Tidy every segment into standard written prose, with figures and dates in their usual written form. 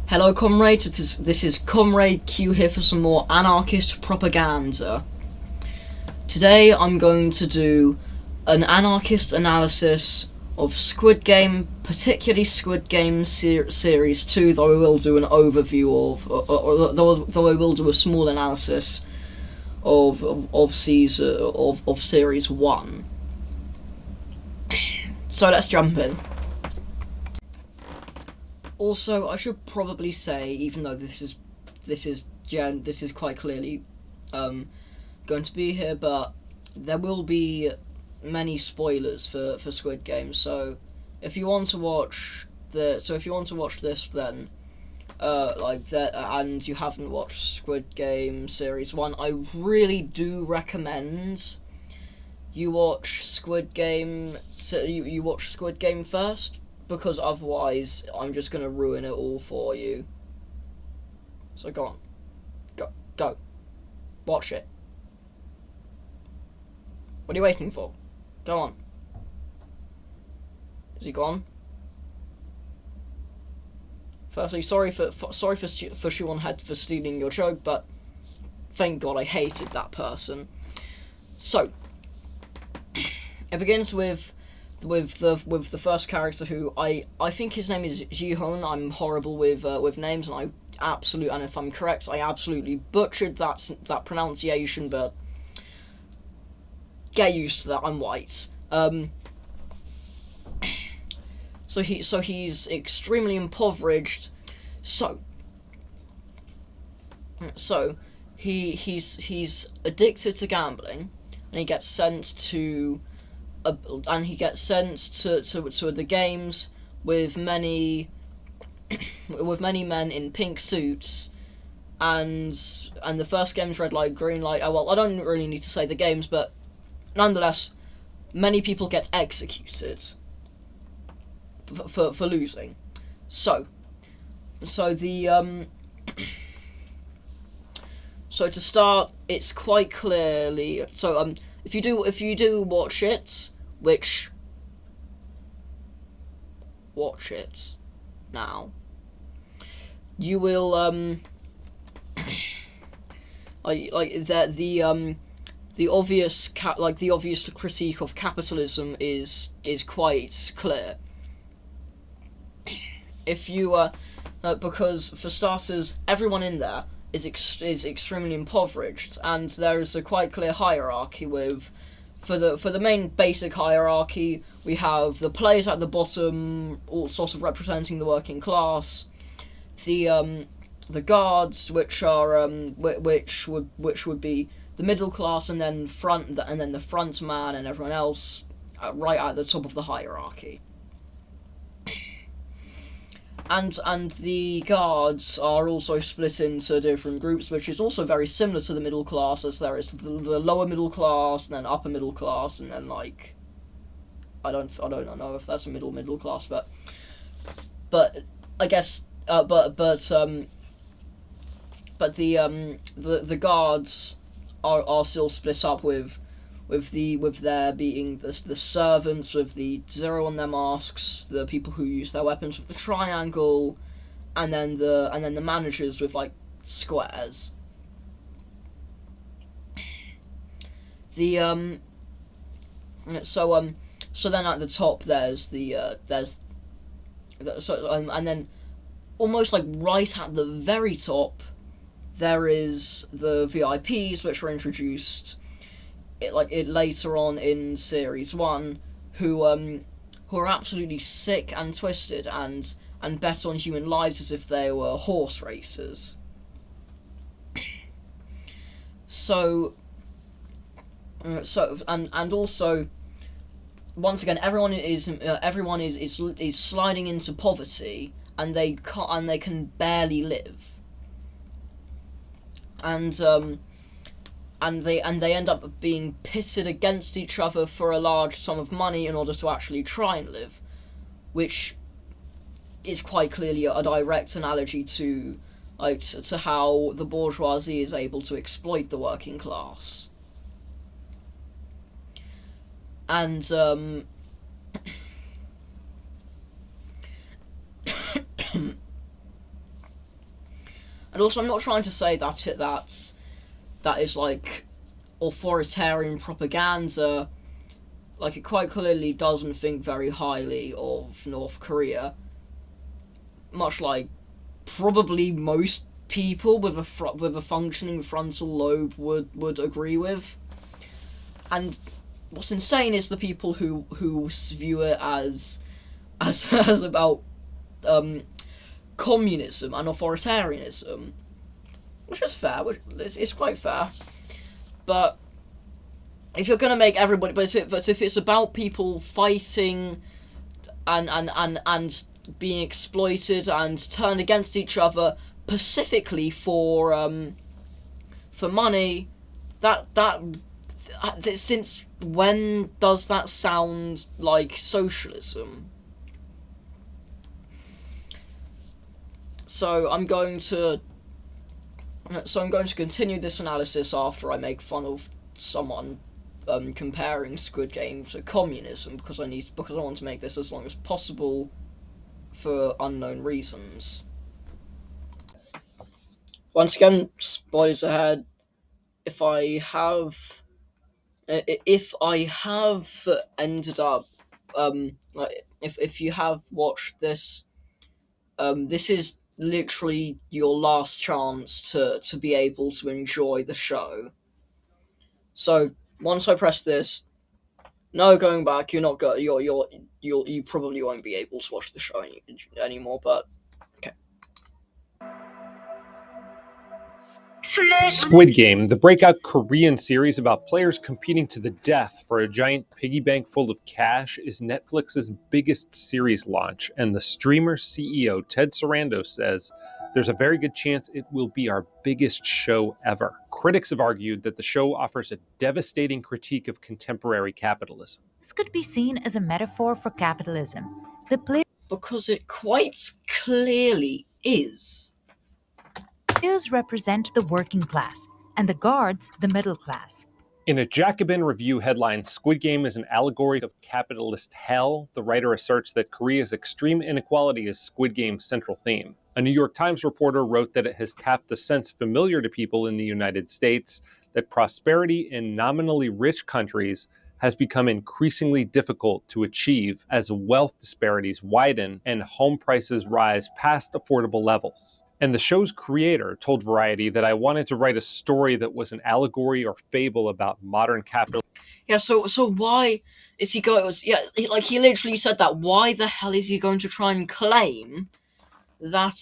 Hello comrades, this is Comrade Q here for some more anarchist propaganda. Today I'm going to do an anarchist analysis of Squid Game, particularly Squid Game Series 2, though I will do an overview of, though I will do a small analysis of Series 1. So let's jump in. Also, I should probably say, even though this is quite clearly going to be here, but there will be many spoilers for Squid Game. So if you want to watch this, then and you haven't watched Squid Game Series 1, I really do recommend you watch Squid Game. So you watch Squid Game first, because otherwise I'm just going to ruin it all for you. So go on. Go. Watch it. What are you waiting for? Go on. Is he gone? Firstly, sorry for Sean Head for stealing your joke, but thank God I hated that person. So it begins with the first character, who I think his name is Ji-hoon. I'm horrible with names, and and if I'm correct, I absolutely butchered that pronunciation, but get used to that. I'm white. So he's extremely impoverished. So he's addicted to gambling, and he gets sent to the games with many men in pink suits, and the first game's red light, green light. Oh well, I don't really need to say the games, but nonetheless, many people get executed for losing. So to start, it's quite clearly if you do watch it, watch it now, you will the obvious critique of capitalism is quite clear. If you because for starters, everyone in there is extremely impoverished, and there is a quite clear hierarchy for the main basic hierarchy. We have the players at the bottom, all sort of representing the working class, the guards, which are which would be the middle class, and then the front man and everyone else right at the top of the hierarchy. And the guards are also split into different groups, which is also very similar to the middle class, as there is the lower middle class, and then upper middle class, and then I don't know if that's a middle class, but I guess but the guards are still split up with there being the servants with the zero on their masks, the people who use their weapons with the triangle, and then the managers with squares. So then at the top there's and then almost right at the very top there is the VIPs, which were introduced later on in Series 1, who are absolutely sick and twisted and bet on human lives as if they were horse racers. And also, once again, everyone is sliding into poverty, and they can barely live. And they end up being pitted against each other for a large sum of money in order to actually try and live, which is quite clearly a direct analogy to how the bourgeoisie is able to exploit the working class. And And also, I'm not trying to say that that is like authoritarian propaganda. Like, it quite clearly doesn't think very highly of North Korea, much like probably most people with a functioning frontal lobe would agree with. And what's insane is the people who view it as as about communism and authoritarianism, which is fair. Which it's quite fair, but if you're gonna make everybody, but if it's about people fighting and being exploited and turned against each other pacifically for money, that since when does that sound like socialism? So I'm going to continue this analysis after I make fun of someone comparing Squid Game to communism, because I want to make this as long as possible for unknown reasons. Once again, spoilers ahead. If I have ended up like, if you have watched this, this is literally your last chance to be able to enjoy the show. So once I press this, no going back. You're not go. You probably won't be able to watch the show anymore. But okay. Squid Game, the breakout Korean series about players competing to the death for a giant piggy bank full of cash, is Netflix's biggest series launch, and the streamer's CEO Ted Sarandos says there's a very good chance it will be our biggest show ever. Critics have argued that the show offers a devastating critique of contemporary capitalism. This could be seen as a metaphor for capitalism. Because it quite clearly is. Players represent the working class, and the guards the middle class. In a Jacobin review headline, Squid Game is an allegory of capitalist hell, the writer asserts that Korea's extreme inequality is Squid Game's central theme. A New York Times reporter wrote that it has tapped a sense familiar to people in the United States, that prosperity in nominally rich countries has become increasingly difficult to achieve as wealth disparities widen and home prices rise past affordable levels. And the show's creator told Variety that I wanted to write a story that was an allegory or fable about modern capitalism. Yeah, so why is he going? Yeah, he literally said that. Why the hell is he going to try and claim that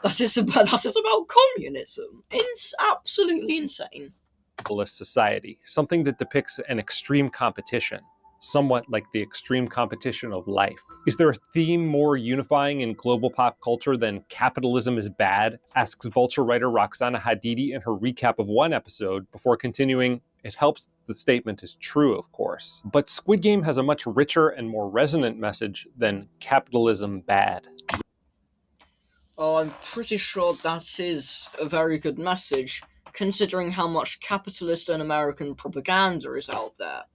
that is about communism? It's absolutely insane. Society, something that depicts an extreme competition, somewhat like the extreme competition of life. Is there a theme more unifying in global pop culture than capitalism is bad? Asks Vulture writer Roxana Hadidi in her recap of one episode, before continuing, it helps the statement is true, of course. But Squid Game has a much richer and more resonant message than capitalism bad. Oh, I'm pretty sure that is a very good message, considering how much capitalist and American propaganda is out there.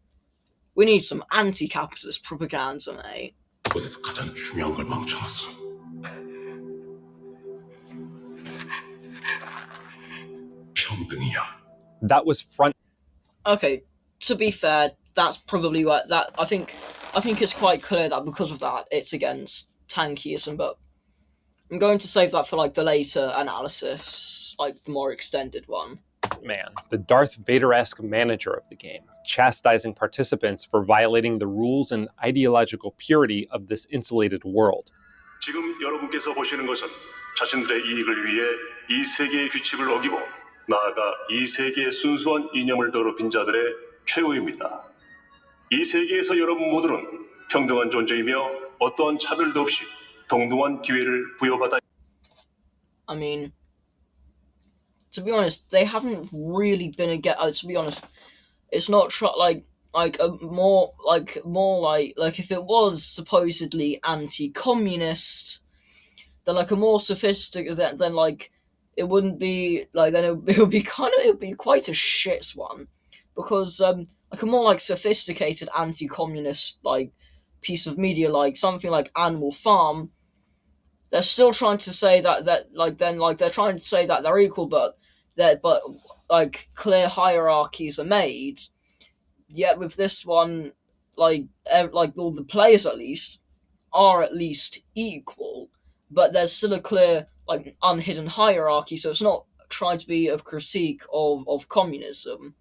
We need some anti-capitalist propaganda, mate. 곳에서 가장 중요한 걸 망쳐놨어. 평등이야. That was front. Okay, to be fair, that's probably what that I think it's quite clear that because of that it's against tankyism, but I'm going to save that for like the later analysis, like the more extended one. Man, the Darth Vader-esque manager of the game, chastising participants for violating the rules and ideological purity of this insulated world. 지금 여러분께서 보시는 것은 자신들의 이익을 위해 이 세계의 규칙을 어기고 나아가 이 세계의 순수한 이념을 더럽힌 자들의 최후입니다. 이 세계에서 여러분 모두는 평등한 존재이며 어떠한 차별도 없이 동등한 기회를 부여받아. I mean, to be honest, they haven't really been to be honest, it's not like if it was supposedly anti-communist, then like a more sophisticated, then like it wouldn't be like, then it would be quite a shit one, because like a more like sophisticated anti-communist like piece of media, like something like Animal Farm, they're still trying to say that they're trying to say that they're equal, but clear hierarchies are made. Yet with this one, all the players at least are at least equal, but there's still a clear unhidden hierarchy. So it's not trying to be a critique of communism.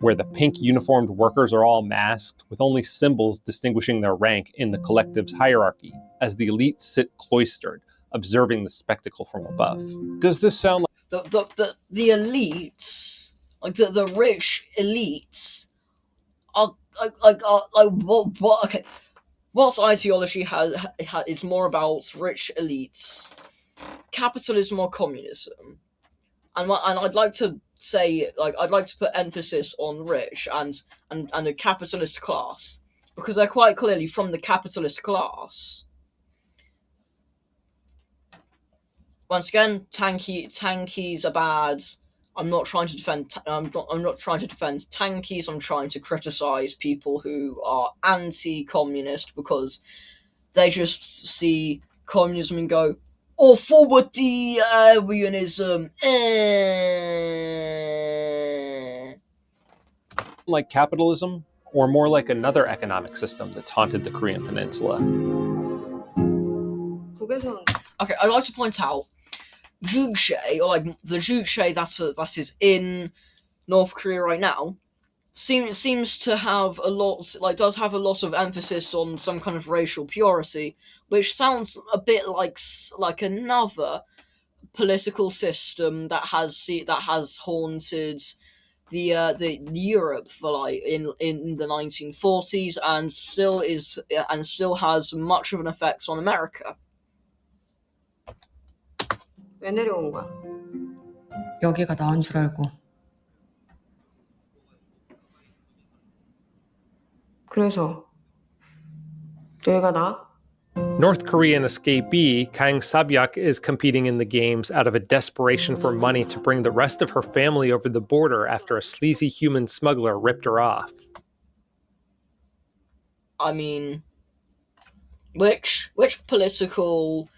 Where the pink uniformed workers are all masked, with only symbols distinguishing their rank in the collective's hierarchy, as the elites sit cloistered, observing the spectacle from above. Does this sound like the elites, the rich elites, are what? Okay, what ideology is more about rich elites, capitalism or communism? And I'd like to say, I'd like to put emphasis on rich and the capitalist class, because they're quite clearly from the capitalist class. Once again, tankies are bad. I'm not trying to defend. I'm not trying to defend tankies. I'm trying to criticize people who are anti-communist because they just see communism and go, "Oh, forward the Aryanism." like capitalism, or more like another economic system that's haunted the Korean peninsula? Okay, I'd like to point out Juche, or the Juche that is in North Korea right now, seems to have does have a lot of emphasis on some kind of racial purity, which sounds a bit like another political system that has haunted the Europe for in the 1940s and still has much of an effect on America. 왜 내려온 거야? 여기가 나은 줄 알고. 그래서 여기가 나? North Korean escapee Kang Sabyak is competing in the games out of a desperation for money to bring the rest of her family over the border after a sleazy human smuggler ripped her off. I mean, which political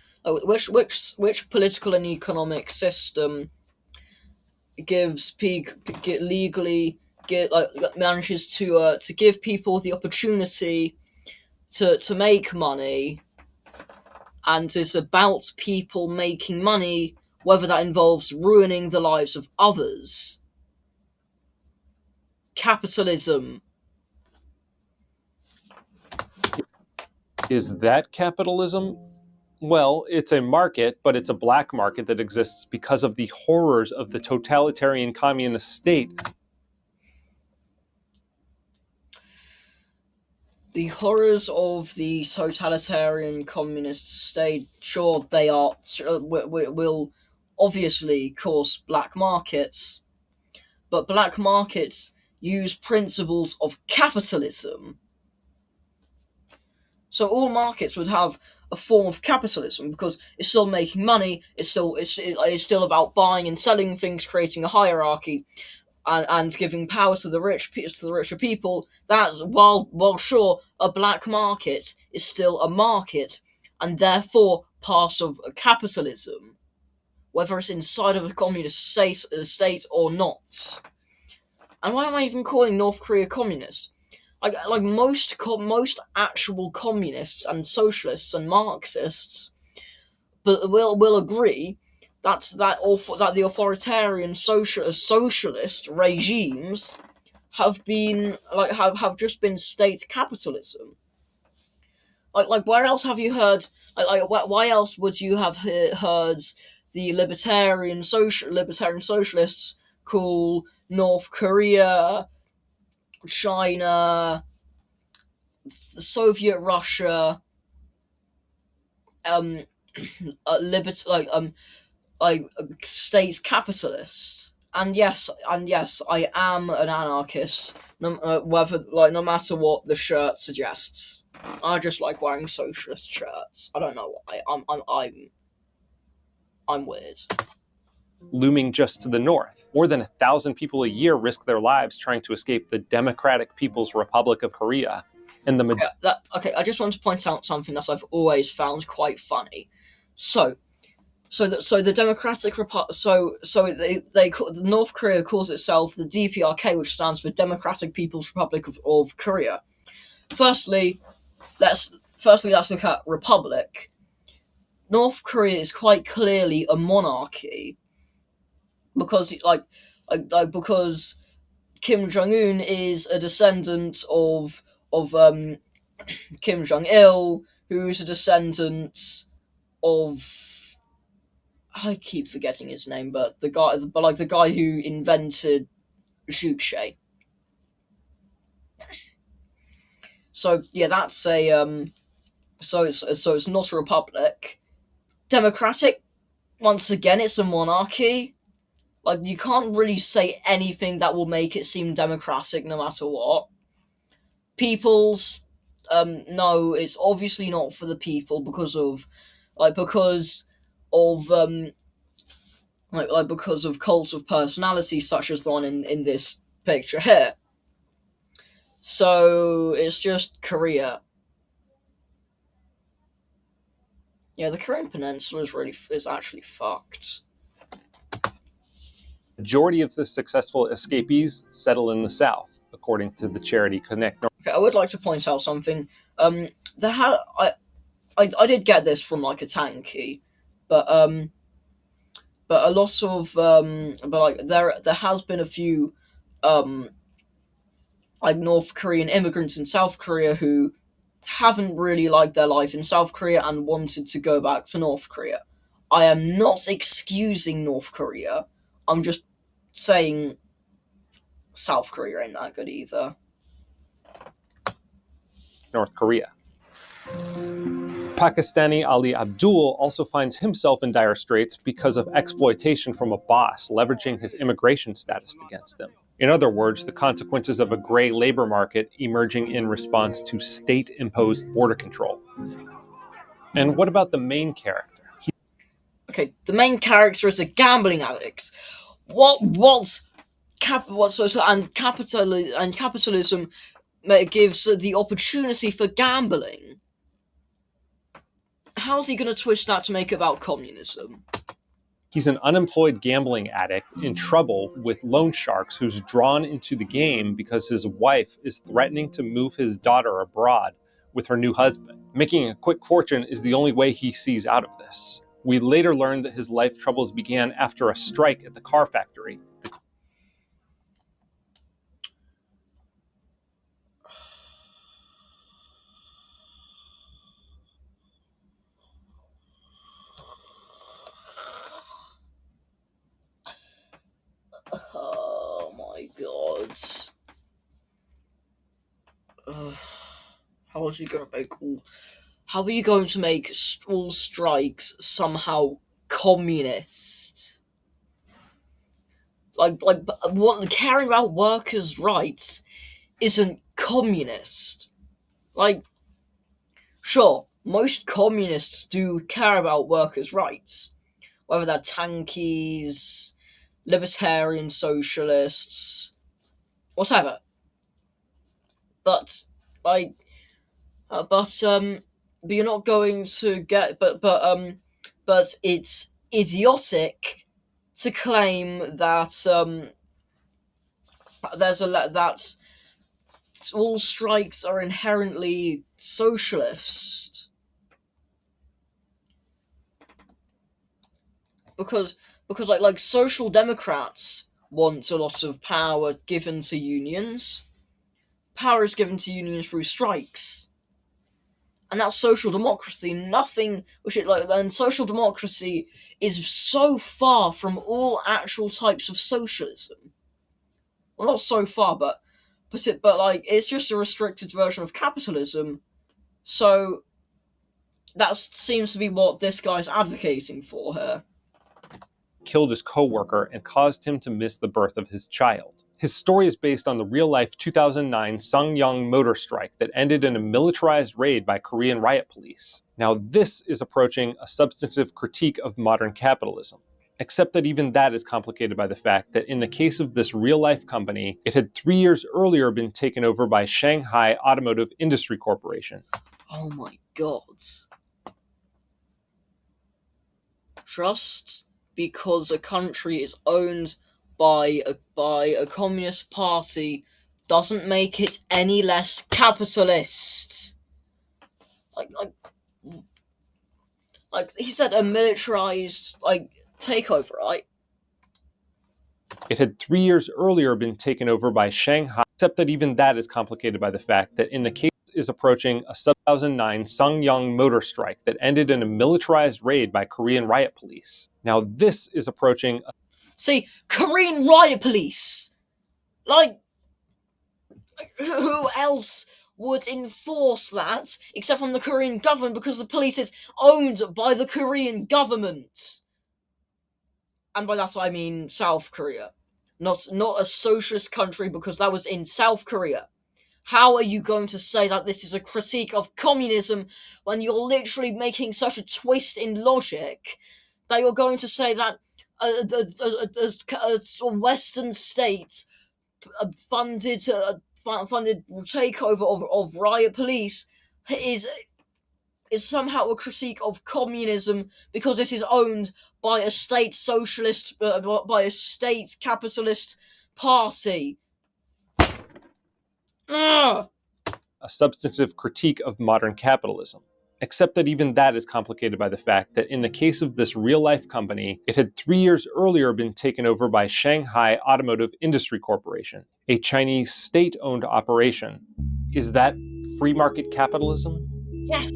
and economic system manages to give people the opportunity to make money, and is about people making money, whether that involves ruining the lives of others? Capitalism. Is that capitalism? Well, it's a market, but it's a black market that exists because of the horrors of the totalitarian communist state. The horrors of the totalitarian communist state, sure, they will obviously cause black markets, but black markets use principles of capitalism. So all markets would have a form of capitalism because it's still making money. It's still about buying and selling things, creating a hierarchy, and giving power to the richer people. That's while sure, a black market is still a market and therefore part of capitalism, whether it's inside of a communist state or not. And why am I even calling North Korea communist? Like most actual communists and socialists and Marxists, but will agree that the authoritarian socialist regimes have just been state capitalism. Like where else have you heard? Why else would you have heard the libertarian socialists call North Korea, China, the Soviet Russia, states capitalist? And yes, I am an anarchist. No matter what the shirt suggests, I just like wearing socialist shirts. I don't know why. I'm weird. Looming just to the north, more than 1,000 people a year risk their lives trying to escape the Democratic People's Republic of Korea. And Okay, I just want to point out something that I've always found quite funny. So the Democratic Republic. North Korea calls itself the DPRK, which stands for Democratic People's Republic of Korea. Firstly, let's look at republic. North Korea is quite clearly a monarchy because because Kim Jong Un is a descendant of Kim Jong Il, who is a descendant of, I keep forgetting his name, but the guy who invented Juche. So yeah, that's a so it's not a republic. Democratic, once again, it's a monarchy. Like, you can't really say anything that will make it seem democratic no matter what. People's, no, it's obviously not for the people because of because of cults of personality such as the one in this picture here. So it's just Korea. Yeah, the Korean Peninsula is actually fucked. majority of the successful escapees settle in the South, according to the charity Connect. Okay, I would like to point out something. I did get this from like a tanky, but a lot of but like there has been a few like North Korean immigrants in South Korea who haven't really liked their life in South Korea and wanted to go back to North Korea. I am not excusing North Korea. I'm just saying South Korea ain't that good either. North Korea. Pakistani Ali Abdul also finds himself in dire straits because of exploitation from a boss leveraging his immigration status against him. In other words, the consequences of a gray labor market emerging in response to state-imposed border control. And what about the main character? Okay, the main character is a gambling addict. Capitalism gives the opportunity for gambling. How's he going to twist that to make it about communism? He's an unemployed gambling addict in trouble with loan sharks who's drawn into the game because his wife is threatening to move his daughter abroad with her new husband. Making a quick fortune is the only way he sees out of this. We later learned that his life troubles began after a strike at the car factory. Oh my god. How are you going to make all strikes somehow communist? What caring about workers' rights isn't communist. Like, sure, most communists do care about workers' rights, whether they're tankies, libertarian socialists, whatever. But but you're not going to get. But it's idiotic to claim that that all strikes are inherently socialist, because social democrats want a lot of power given to unions. Power is given to unions through strikes, and that's social democracy. And social democracy is so far from all actual types of socialism. Well, not so far, but it's just a restricted version of capitalism. So that seems to be what this guy's advocating for here. Killed his co-worker and caused him to miss the birth of his child. His story is based on the real-life 2009 Sangyeong motor strike that ended in a militarized raid by Korean riot police. Now, this is approaching a substantive critique of modern capitalism. Except that even that is complicated by the fact that in the case of this real-life company, it had 3 years earlier been taken over by Shanghai Automotive Industry Corporation. Oh my god. Just because a country is owned by a communist party doesn't make it any less capitalist. Like he said, a militarized takeover, right? It had 3 years earlier been taken over by Shanghai, except that even that is complicated by the fact that in the case is approaching a 2009 Sangyang motor strike that ended in a militarized raid by Korean riot police. Now this is approaching See, Korean riot police! Like, who else would enforce that except from the Korean government, because the police is owned by the Korean government? And by that I mean South Korea. Not a socialist country, because that was in South Korea. How are you going to say that this is a critique of communism when you're literally making such a twist in logic that you're going to say that a Western state funded takeover of riot police is somehow a critique of communism because it is owned by a state socialist, by a state capitalist party? Ugh. a substantive critique of modern capitalism. Except that even that is complicated by the fact that in the case of this real-life company, it had 3 years earlier been taken over by Shanghai Automotive Industry Corporation, a Chinese state-owned operation. Is that free market capitalism? Yes.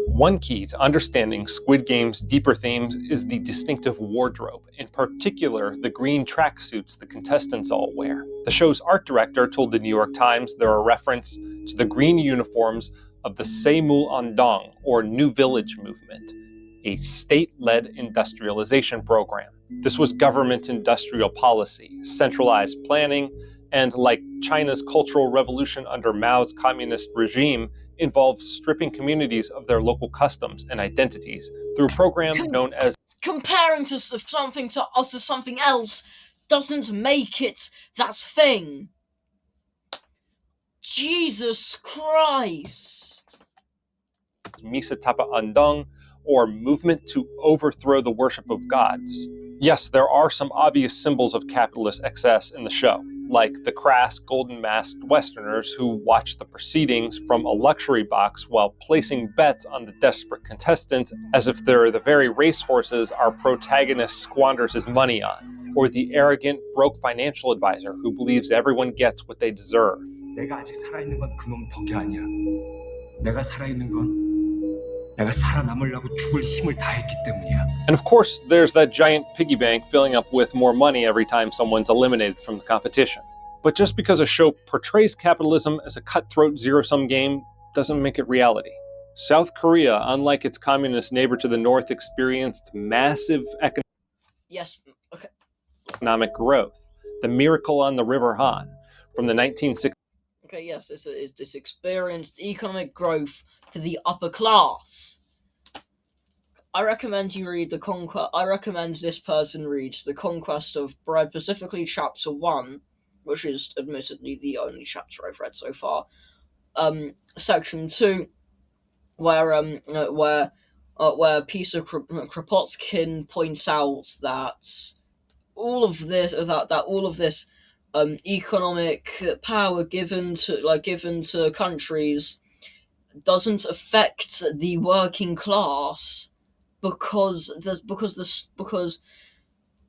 One key to understanding Squid Game's deeper themes is the distinctive wardrobe, in particular the green tracksuits the contestants all wear. The show's art director told the New York Times they're a reference to the green uniforms of the Seimul Andong, or New Village movement, a state-led industrialization program. This was government industrial policy, centralized planning, and like China's Cultural Revolution under Mao's communist regime, involves stripping communities of their local customs and identities through programs known as comparing to something to us to something else doesn't make it that thing. Jesus Christ. Misa Tapa Andong, or movement to overthrow the worship of gods. Yes, there are some obvious symbols of capitalist excess in the show, like the crass, golden-masked Westerners who watch the proceedings from a luxury box while placing bets on the desperate contestants as if they're the very racehorses our protagonist squanders his money on, or the arrogant, broke financial advisor who believes everyone gets what they deserve. 내가 아직 살아있는 건 그놈 덕이 아니야. 내가 살아있는 건 내가 살아남으려고 죽을 힘을 다했기 때문이야. And of course, there's that giant piggy bank filling up with more money every time someone's eliminated from the competition. But just because a show portrays capitalism as a cutthroat zero-sum game doesn't make it reality. South Korea, unlike its communist neighbor to the north, experienced massive economic growth. The miracle on the River Han from the 1960s. Okay, yes, it's experienced economic growth for the upper class. I recommend this person reads The Conquest of Bread, specifically Chapter 1, which is admittedly the only chapter I've read so far. Section 2, where Peter Kropotkin points out that all of this economic power given to countries doesn't affect the working class because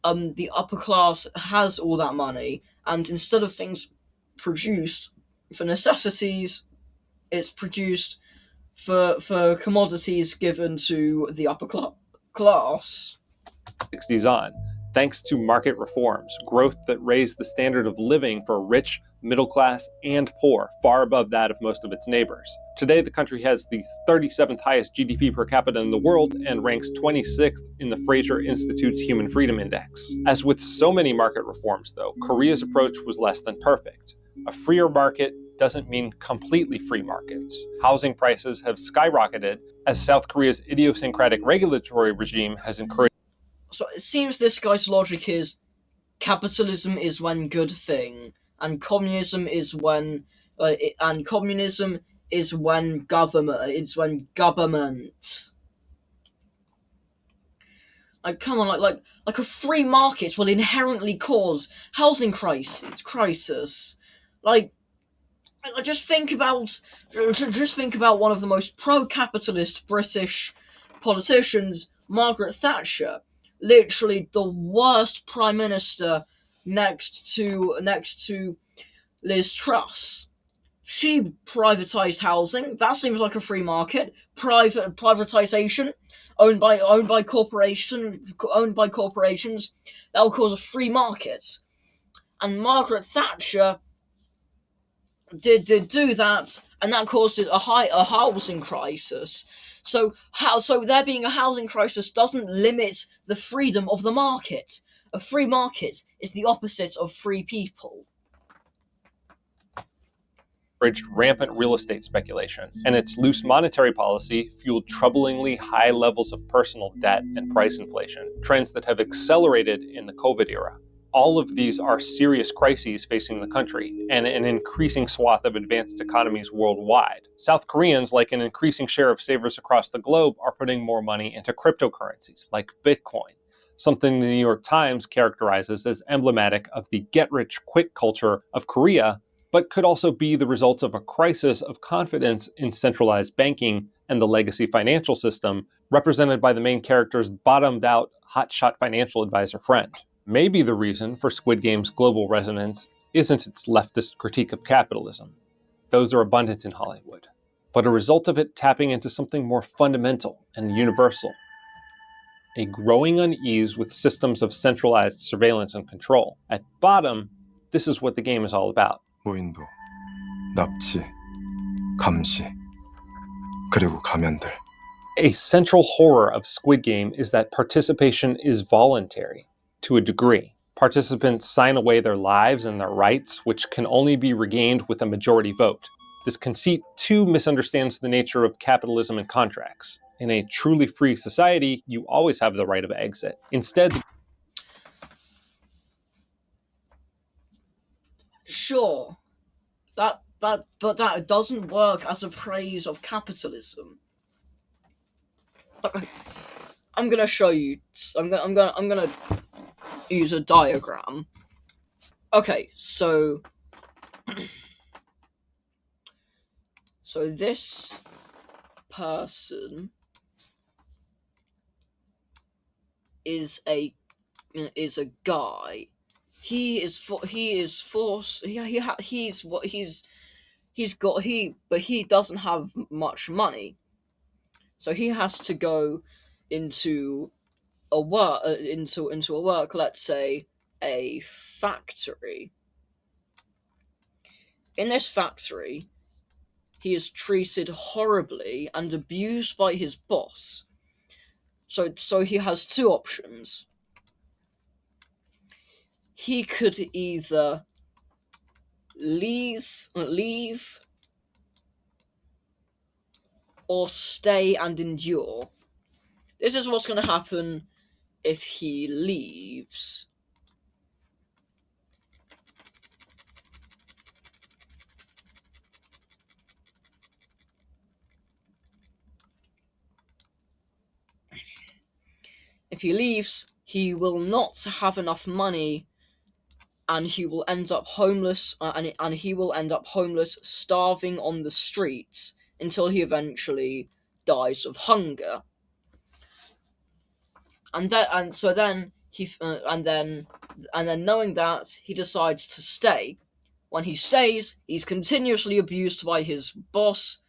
the upper class has all that money, and instead of things produced for necessities, it's produced for commodities given to the upper class. 60s on, thanks to market reforms, growth that raised the standard of living for rich, middle class, and poor, far above that of most of its neighbors. Today, the country has the 37th highest GDP per capita in the world and ranks 26th in the Fraser Institute's Human Freedom Index. As with so many market reforms, though, Korea's approach was less than perfect. A freer market doesn't mean completely free markets. Housing prices have skyrocketed as South Korea's idiosyncratic regulatory regime has encouraged So it seems this guy's logic is capitalism is when good thing, and communism is when government. Like, come on, like a free market will inherently cause housing crisis. Like, just think about one of the most pro-capitalist British politicians, Margaret Thatcher, literally the worst prime minister next to Liz Truss. She privatized housing. That seems like a free market. Privatization, owned by corporations. That will cause a free market. And Margaret Thatcher did do that, and that caused a housing crisis. So there being a housing crisis doesn't limit the freedom of the market. A free market is the opposite of free people. Rampant real estate speculation, and its loose monetary policy fueled troublingly high levels of personal debt and price inflation, trends that have accelerated in the COVID era. All of these are serious crises facing the country and an increasing swath of advanced economies worldwide. South Koreans, like an increasing share of savers across the globe, are putting more money into cryptocurrencies like Bitcoin, something the New York Times characterizes as emblematic of the get-rich-quick culture of Korea, but could also be the result of a crisis of confidence in centralized banking and the legacy financial system, represented by the main character's bottomed-out, hotshot financial advisor friend. Maybe the reason for Squid Game's global resonance isn't its leftist critique of capitalism. Those are abundant in Hollywood, but a result of it tapping into something more fundamental and universal: a growing unease with systems of centralized surveillance and control. At bottom, this is what the game is all about. 무인도, 납치, 감시, 그리고 가면들. A central horror of Squid Game is that participation is voluntary, to a degree. Participants sign away their lives and their rights, which can only be regained with a majority vote. This conceit too misunderstands the nature of capitalism and contracts. In a truly free society, you always have the right of exit. Instead, Sure, but that doesn't work as a praise of capitalism. I'm gonna show you. I'm gonna use a diagram. Okay, so this person is a guy. But he doesn't have much money, so he has to go into a work let's say a factory. In this factory, he is treated horribly and abused by his boss. So he has two options. He could either leave or stay and endure. This is what's going to happen if he leaves. If he leaves, he will not have enough money, and he will end up homeless. And he will end up homeless, starving on the streets until he eventually dies of hunger. And then knowing that, he decides to stay. When he stays, he's continuously abused by his boss,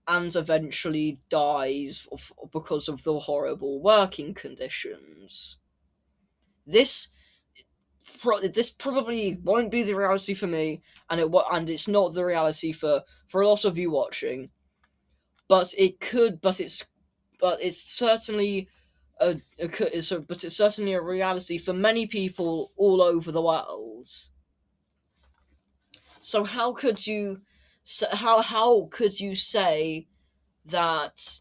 and eventually dies because of the horrible working conditions. This probably won't be the reality for me, and it's not the reality for a lot of you watching. But it could. But it's certainly it's certainly a reality for many people all over the world. So how could you say that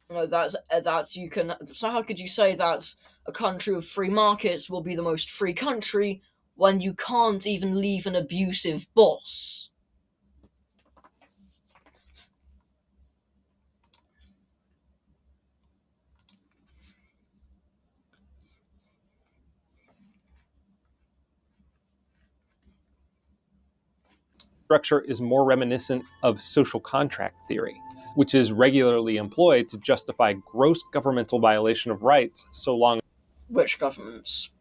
That's you can. So how could you say that a country with free markets will be the most free country when you can't even leave an abusive boss? Structure is more reminiscent of social contract theory, which is regularly employed to justify gross governmental violation of rights so long Which governments?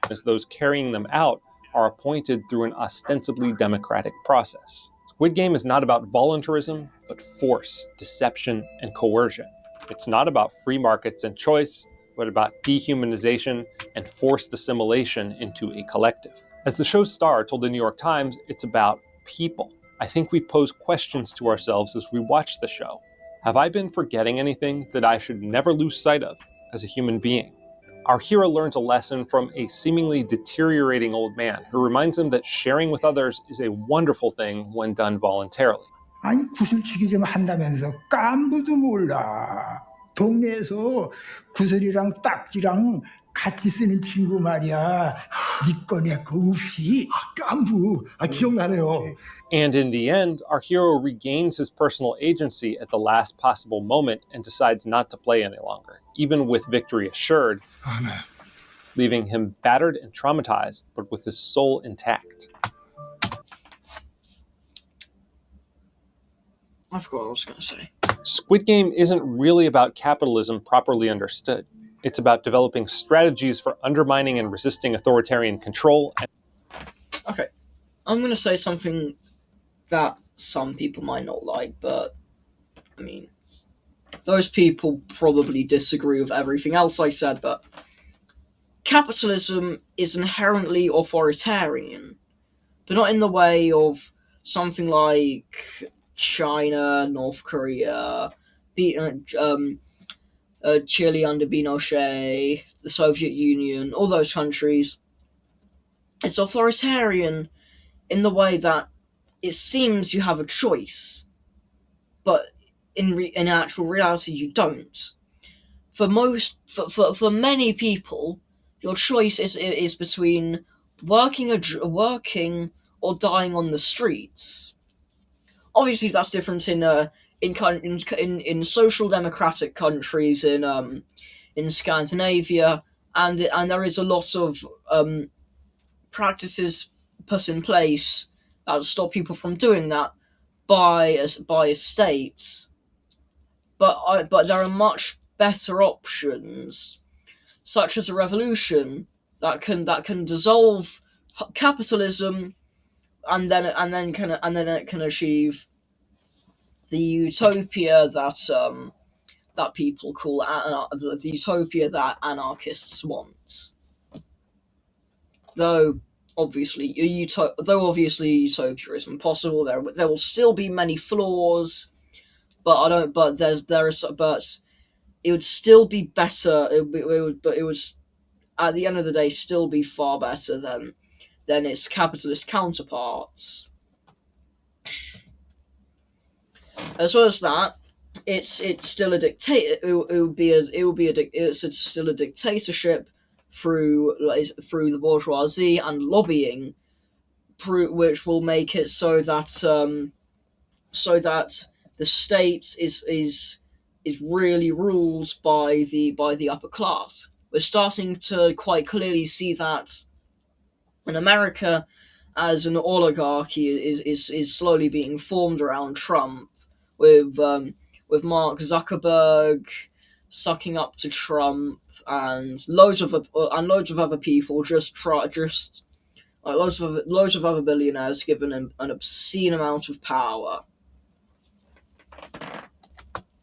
as those carrying them out are appointed through an ostensibly democratic process. Squid Game is not about voluntarism, but force, deception, and coercion. It's not about free markets and choice, but about dehumanization and forced assimilation into a collective. As the show's star told the New York Times, it's about people. I think we pose questions to ourselves as we watch the show. Have I been forgetting anything that I should never lose sight of as a human being? Our hero learns a lesson from a seemingly deteriorating old man who reminds him that sharing with others is a wonderful thing when done voluntarily. 아니 구슬치기 좀 한다면서 깐부도 몰라. 동네에서 구슬이랑 딱지랑 같이 쓰는 친구 말이야. 니 거 내 거 없이 깐부. 기억나네요. And in the end, our hero regains his personal agency at the last possible moment and decides not to play any longer, even with victory assured, leaving him battered and traumatized, but with his soul intact. I forgot what I was going to say. Squid Game isn't really about capitalism properly understood. It's about developing strategies for undermining and resisting authoritarian control. Okay, I'm going to say something that some people might not like, but I mean, those people probably disagree with everything else I said, but capitalism is inherently authoritarian, but not in the way of something like China, North Korea, Chile under Pinochet, the Soviet Union, all those countries. It's authoritarian in the way that it seems you have a choice, but in actual reality you don't. For many people, your choice is between working or dying on the streets. Obviously, that's different in social democratic countries in Scandinavia, and there is a lot of practices put in place that stop people from doing that by states. But there are much better options, such as a revolution that can dissolve capitalism, and then it can achieve the utopia that people call the utopia that anarchists want. Though obviously utopia is impossible, there will still be many flaws. But it would still be better. It would at the end of the day still be far better than its capitalist counterparts. As well as that, it's still a dictator. It's still a dictatorship through the bourgeoisie and lobbying, which will make it so that the state is really ruled by the upper class. We're starting to quite clearly see that in America, as an oligarchy is slowly being formed around Trump, with Mark Zuckerberg sucking up to Trump, and loads of other people loads of other billionaires given him an obscene amount of power.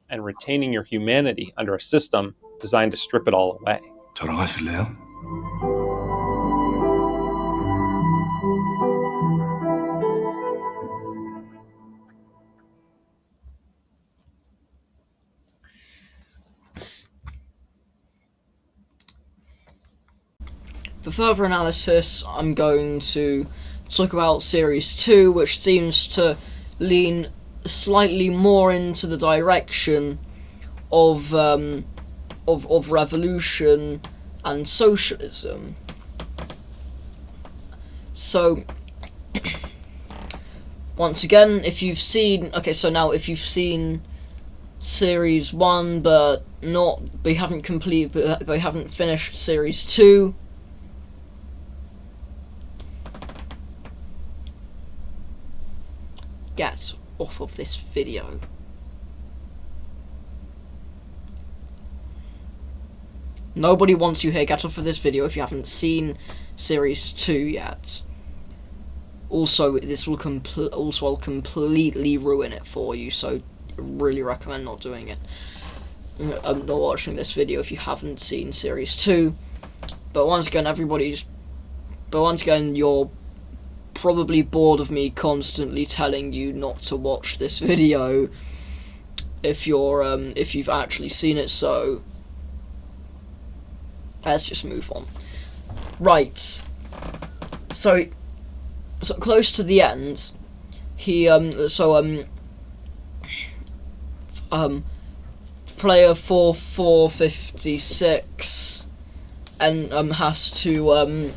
And retaining your humanity under a system designed to strip it all away. 저랑 하실래요? For further analysis, I'm going to talk about Series 2, which seems to lean slightly more into the direction of revolution and socialism. So, once again, if you've seen Series 1 but you haven't finished Series 2, get off of this video. Nobody wants you here. Get off of this video if you haven't seen Series 2 yet. Also, I'll completely ruin it for you, so really recommend not doing it. I'm not watching this video if you haven't seen Series 2. But once again, you're probably bored of me constantly telling you not to watch this video if you've actually seen it, so let's just move on. Right. So close to the end, player 4456 and has to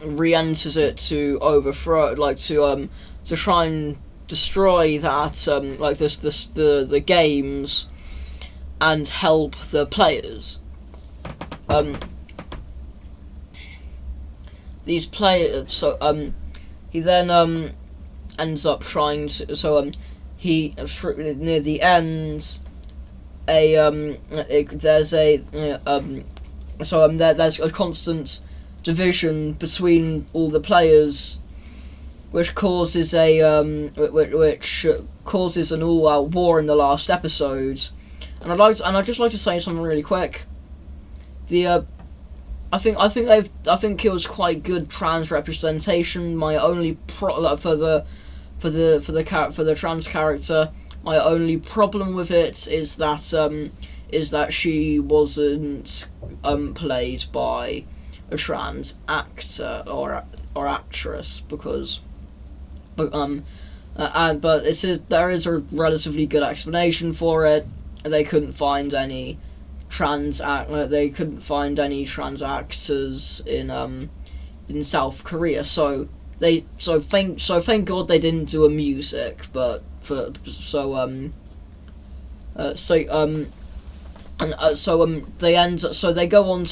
re-enters it to overthrow, to try and destroy that the games and help the players. These players, he then ends up trying to, near the end, there's a constant division between all the players, which causes an all-out war in the last episode. And I'd just like to say something really quick. I think it was quite good trans representation. My only for the trans character, my only problem with it is that she wasn't played by a trans actor or actress, but there is a relatively good explanation for it. They couldn't find any trans actors in South Korea, so thank God they didn't do a music, but they go on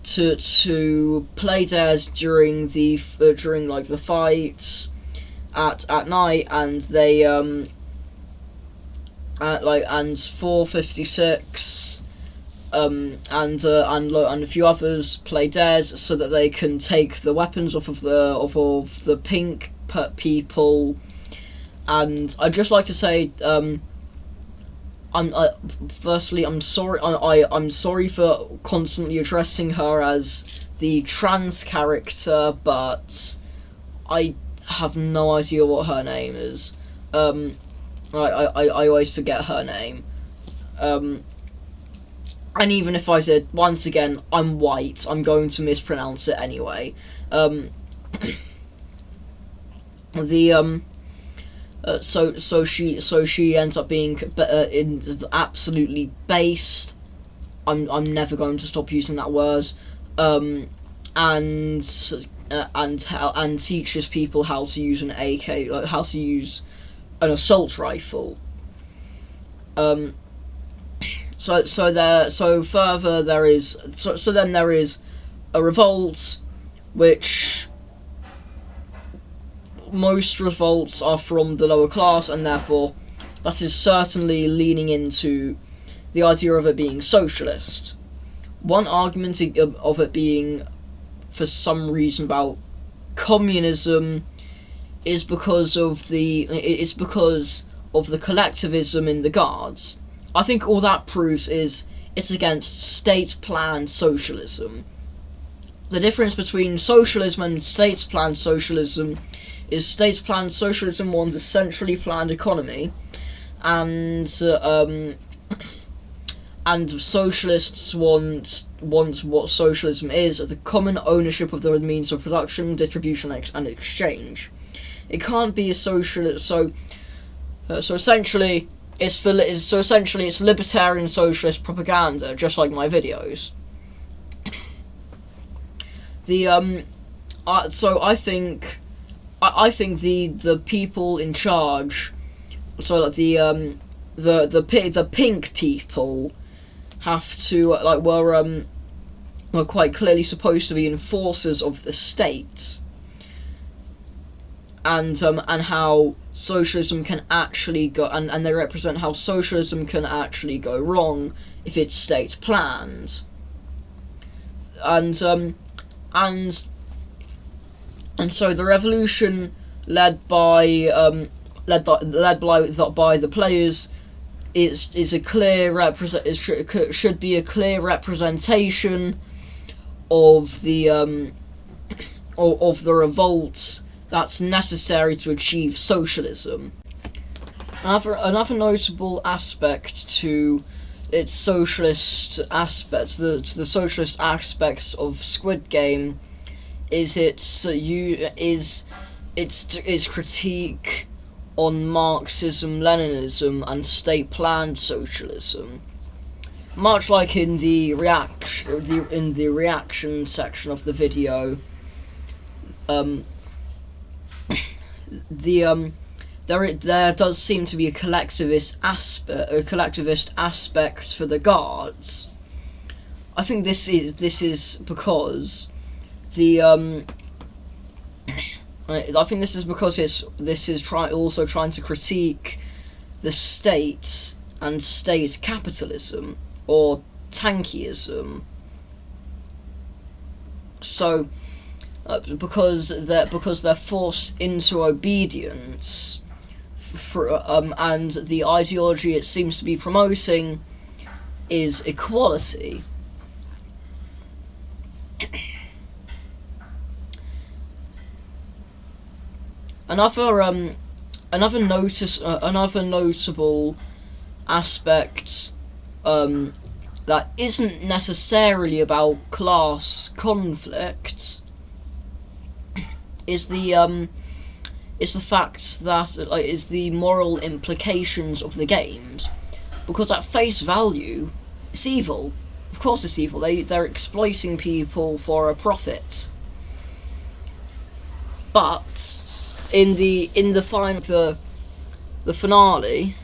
to play dead during the fights at night, and they and 456 and a few others play dead so that they can take the weapons off of the pink people. And I'd just like to say, firstly, I'm sorry. I'm sorry for constantly addressing her as the trans character, but I have no idea what her name is. I always forget her name. And even if I did, once again, I'm white. I'm going to mispronounce it anyway. So she ends up being absolutely based. I'm never going to stop using that word. And teaches people how to use an AK, how to use an assault rifle. Then there is a revolt, which most revolts are from the lower class, and therefore that is certainly leaning into the idea of it being socialist. One argument of it being, for some reason, about communism is because of the collectivism in the Guards. I think all that proves is it's against state-planned socialism. The difference between socialism and state-planned socialism is state-planned socialism wants a centrally planned economy, and and socialists want what socialism is: the common ownership of the means of production, distribution, and exchange. It can't be a socialist. So essentially, it's libertarian socialist propaganda, just like my videos. So I think the people in charge, so like the pink people, have to were quite clearly supposed to be enforcers of the state, and how socialism can actually go, and they represent how socialism can actually go wrong if it's state planned, and so the revolution led by the players is a clear should be a clear representation of the revolt that's necessary to achieve socialism. Another notable aspect to its socialist aspects, the socialist aspects of Squid Game, is its critique on Marxism, Leninism, and state-planned socialism. Much like in the reaction section of the video, there does seem to be a collectivist aspect for the guards. I think this is because I think this is because this is also trying to critique the state and state capitalism, or tankyism. So, because they're forced into obedience, and the ideology it seems to be promoting is equality. Another notable aspect that isn't necessarily about class conflict is the fact that is the moral implications of the games, because at face value it's evil. Of course it's evil. They're exploiting people for a profit. But in the finale,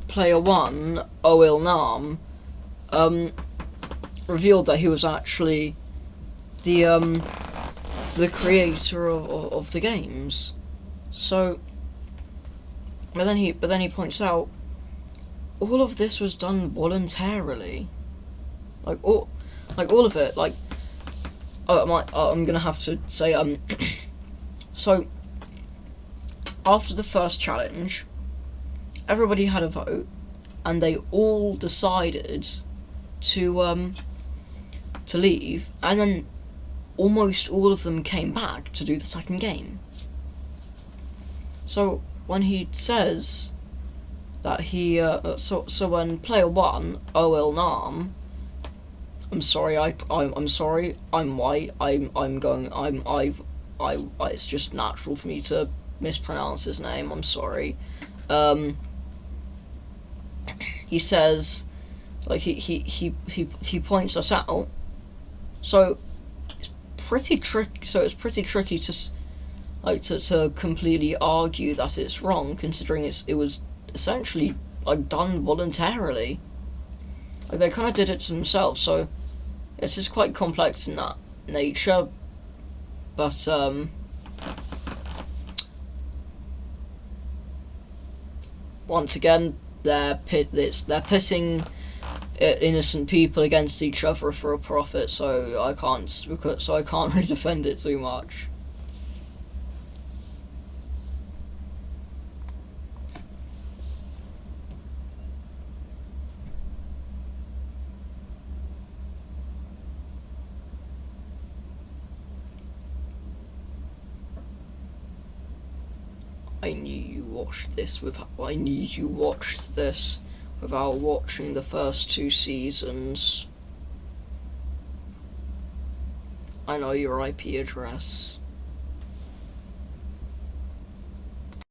player 1, Oil Nam, revealed that he was actually the creator of the games. So, but then he points out all of this was done voluntarily, all of it. I'm gonna have to say so after the first challenge, everybody had a vote, and they all decided to leave, and then almost all of them came back to do the second game. So when he says that he so when player 1, OL Nam, I'm sorry, I'm sorry, I'm white, it's just natural for me to mispronounce his name, I'm sorry. He says, he points us out, so it's pretty tricky to completely argue that it's wrong, considering it was essentially done voluntarily. They kind of did it to themselves, so it is quite complex in that nature. But once again, they're pitting innocent people against each other for a profit. So I can't really defend it too much. I knew you watched this without watching the first 2 seasons. I know your IP address.